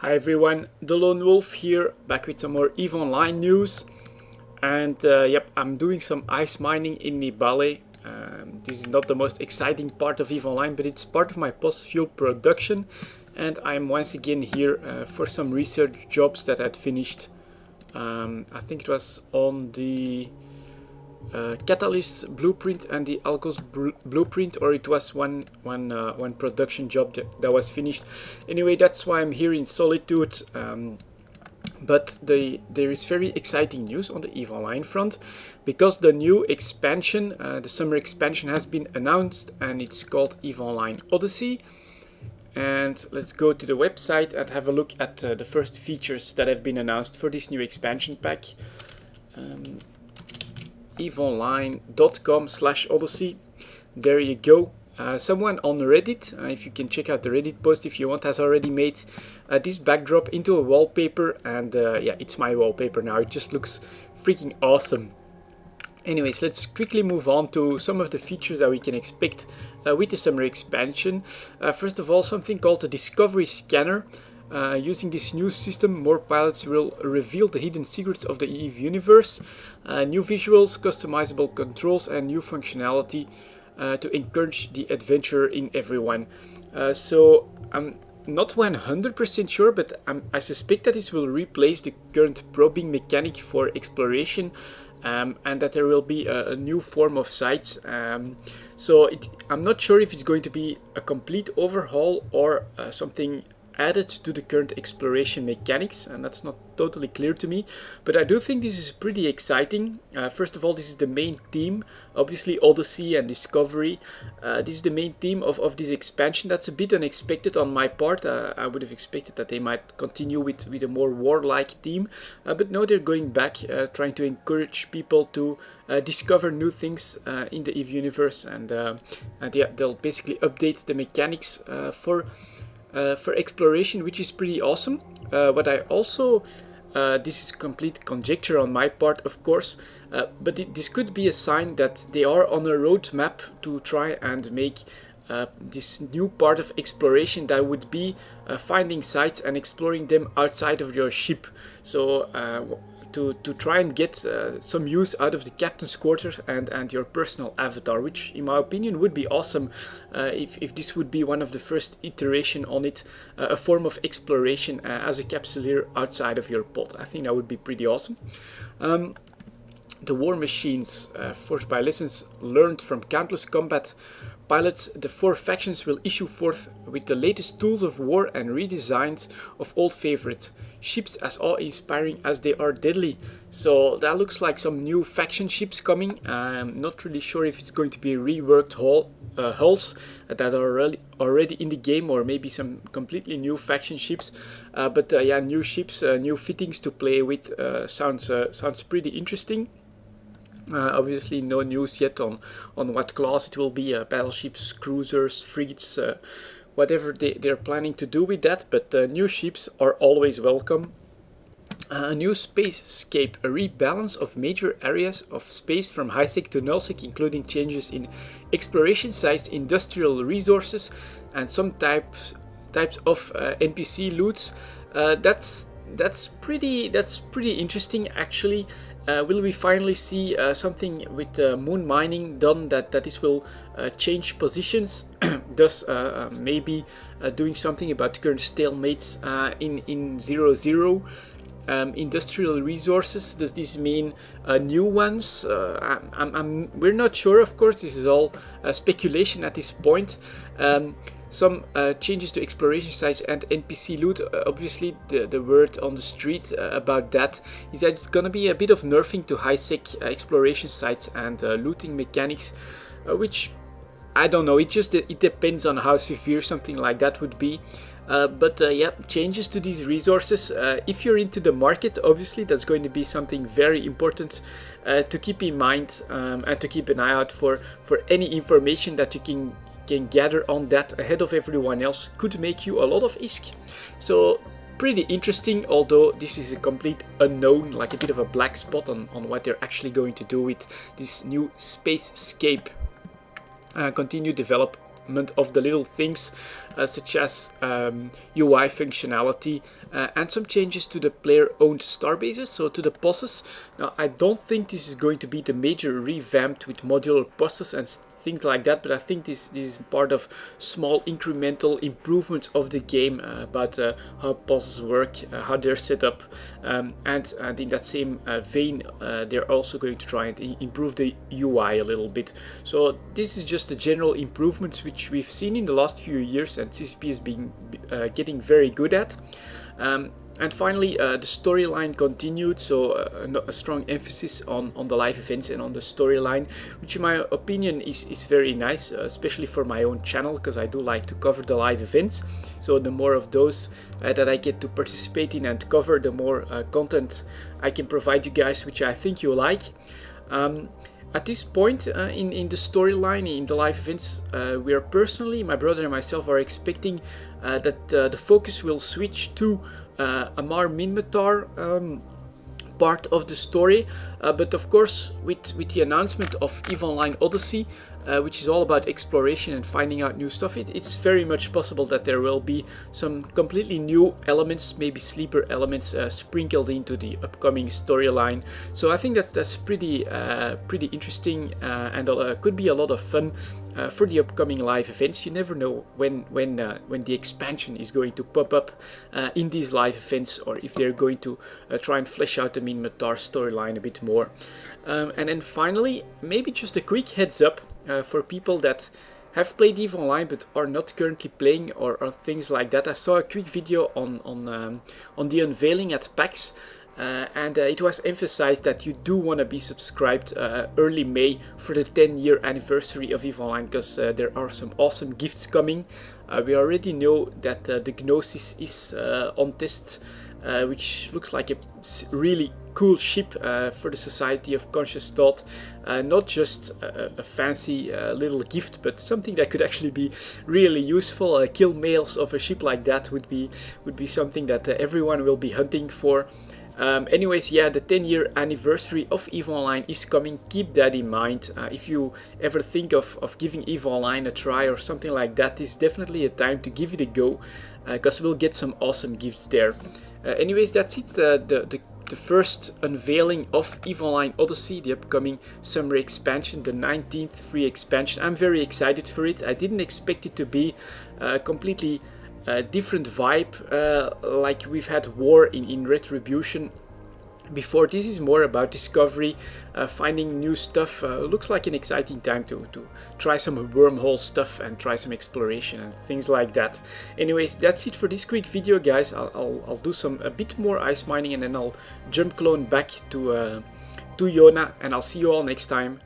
Hi everyone, delonewolf here, back with some more EVE Online news. And yep, I'm doing some ice mining in Nibale. This is not the most exciting part of EVE Online, but it's part of my post-fuel production. And I'm once again here for some research jobs that I'd finished. I think it was on the Catalyst blueprint and the Algos blueprint, or it was one production job that was finished. Anyway, that's why I'm here in Solitude. But there is very exciting news on the EVE Online front, because the new expansion, the summer expansion, has been announced, and it's called EVE Online Odyssey. And let's go to the website and have a look at the first features that have been announced for this new expansion pack. eveonline.com/odyssey. There you go. Someone on Reddit, if you can check out the Reddit post if you want, has already made this backdrop into a wallpaper, and yeah, it's my wallpaper now. It just looks freaking awesome. Anyways, let's quickly move on to some of the features that we can expect with the summer expansion. First of all, something called the Discovery Scanner. Using this new system, more pilots will reveal the hidden secrets of the EVE universe. New visuals, customizable controls, and new functionality to encourage the adventurer in everyone. So I'm not 100% sure, but I suspect that this will replace the current probing mechanic for exploration. And that there will be a new form of sights. So I'm not sure if it's going to be a complete overhaul or something added to the current exploration mechanics, and that's not totally clear to me, but I do think this is pretty exciting. First of all, this is the main theme, obviously Odyssey and Discovery. This is the main theme of this expansion. That's a bit unexpected on my part. I would have expected that they might continue with a more warlike theme, but no, they're going back, trying to encourage people to discover new things in the EVE universe, and yeah, they'll basically update the mechanics for exploration, which is pretty awesome. But I also, this is complete conjecture on my part, of course, but this could be a sign that they are on a roadmap to try and make this new part of exploration that would be finding sites and exploring them outside of your ship. So to try and get some use out of the captain's quarters and your personal avatar, which in my opinion would be awesome if this would be one of the first iteration on it, a form of exploration as a capsuleer outside of your pod. I think that would be pretty awesome. The war machines, forged by lessons learned from countless combat pilots, the four factions will issue forth with the latest tools of war and redesigns of old favorites, ships as awe-inspiring as they are deadly. So that looks like some new faction ships coming. I'm not really sure if it's going to be reworked hulls that are already in the game, or maybe some completely new faction ships. But yeah, new ships, new fittings to play with. Sounds pretty interesting. Obviously no news yet on what class it will be, battleships, cruisers, frigates, whatever they're planning to do with that, but new ships are always welcome. A new spacescape, a rebalance of major areas of space from high-sec to null-sec, including changes in exploration sites, industrial resources, and some types of NPC loots. That's pretty interesting, actually. Will we finally see something with moon mining done that this will change positions, thus maybe doing something about current stalemates in 0-0? Industrial resources, does this mean new ones? We're not sure, of course. This is all speculation at this point. Some changes to exploration sites and NPC loot. Obviously the word on the street about that is that it's gonna be a bit of nerfing to high-sec exploration sites and looting mechanics, which I don't know, it depends on how severe something like that would be. But yeah, changes to these resources. If you're into the market, obviously that's going to be something very important to keep in mind, and to keep an eye out for any information that you can gather on that ahead of everyone else. Could make you a lot of ISK. So pretty interesting, although this is a complete unknown, like a bit of a black spot on what they're actually going to do with this new spacescape. Continue develop development of the little things, such as UI functionality, and some changes to the player-owned starbases, so to the bosses. Now, I don't think this is going to be the major revamped with modular bosses and things like that, but I think this is part of small incremental improvements of the game about how bosses work, how they're set up, and in that same vein, they're also going to try and improve the UI a little bit. So this is just the general improvements which we've seen in the last few years, and CCP has been getting very good at. And finally, the storyline continued, so a strong emphasis on the live events and on the storyline, which in my opinion is very nice, especially for my own channel, because I do like to cover the live events. So the more of those that I get to participate in and cover, the more content I can provide you guys, which I think you like. At this point in the storyline, in the live events, we are personally, my brother and myself, are expecting that the focus will switch to Amar Minmatar part of the story, but of course with the announcement of EVE Online Odyssey, which is all about exploration and finding out new stuff, it's very much possible that there will be some completely new elements, maybe sleeper elements, sprinkled into the upcoming storyline. So I think that's pretty interesting, and could be a lot of fun for the upcoming live events. You never know when the expansion is going to pop up in these live events, or if they're going to try and flesh out the Minmatar storyline a bit more. And then finally, maybe just a quick heads up for people that have played EVE Online but are not currently playing, or things like that. I saw a quick video on the unveiling at PAX, and it was emphasized that you do want to be subscribed early May for the 10-year anniversary of EVE Online, because there are some awesome gifts coming. We already know that the Gnosis is on test, which looks like a really cool ship for the Society of Conscious Thought. Not just a fancy little gift, but something that could actually be really useful. Kill males of a ship like that would be something that everyone will be hunting for. Anyways, yeah, the 10-year anniversary of EVE Online is coming. Keep that in mind. If you ever think of giving EVE Online a try or something like that, is definitely a time to give it a go, because we'll get some awesome gifts there. Anyways, that's it. The first unveiling of EVE Online Odyssey, the upcoming summer expansion, the 19th free expansion. I'm very excited for it. I didn't expect it to be completely different vibe, like we've had War in Retribution before. This is more about discovery, finding new stuff. Looks like an exciting time to try some wormhole stuff and try some exploration and things like that. Anyways, that's it for this quick video, guys. I'll do a bit more ice mining, and then I'll jump clone back to Yona, and I'll see you all next time.